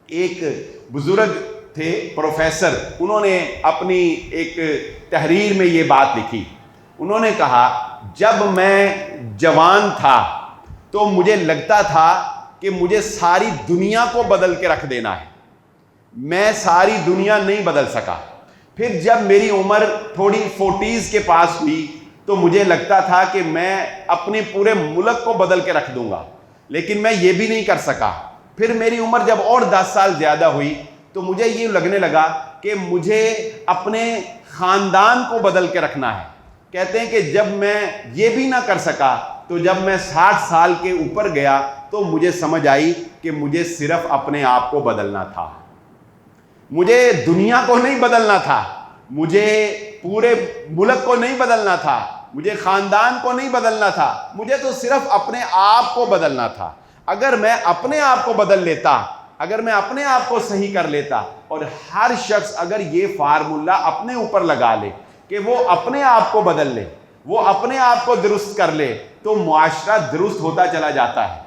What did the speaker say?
ایک بزرگ تھے پروفیسر، انہوں نے اپنی ایک تحریر میں یہ بات لکھی. انہوں نے کہا جب میں جوان تھا تو مجھے لگتا تھا کہ مجھے ساری دنیا کو بدل کے رکھ دینا ہے، میں ساری دنیا نہیں بدل سکا. پھر جب میری عمر تھوڑی 40s کے پاس ہوئی تو مجھے لگتا تھا کہ میں اپنے پورے ملک کو بدل کے رکھ دوں گا، لیکن میں یہ بھی نہیں کر سکا. پھر میری عمر جب اور 10 سال زیادہ ہوئی تو مجھے یہ لگنے لگا کہ مجھے اپنے خاندان کو بدل کے رکھنا ہے. کہتے ہیں کہ جب میں یہ بھی نہ کر سکا تو جب میں 60 سال کے اوپر گیا تو مجھے سمجھ آئی کہ مجھے صرف اپنے آپ کو بدلنا تھا، مجھے دنیا کو نہیں بدلنا تھا، مجھے پورے ملک کو نہیں بدلنا تھا، مجھے خاندان کو نہیں بدلنا تھا، مجھے تو صرف اپنے آپ کو بدلنا تھا. اگر میں اپنے آپ کو بدل لیتا، اگر میں اپنے آپ کو صحیح کر لیتا، اور ہر شخص اگر یہ فارمولہ اپنے اوپر لگا لے کہ وہ اپنے آپ کو بدل لے، وہ اپنے آپ کو درست کر لے، تو معاشرہ درست ہوتا چلا جاتا ہے.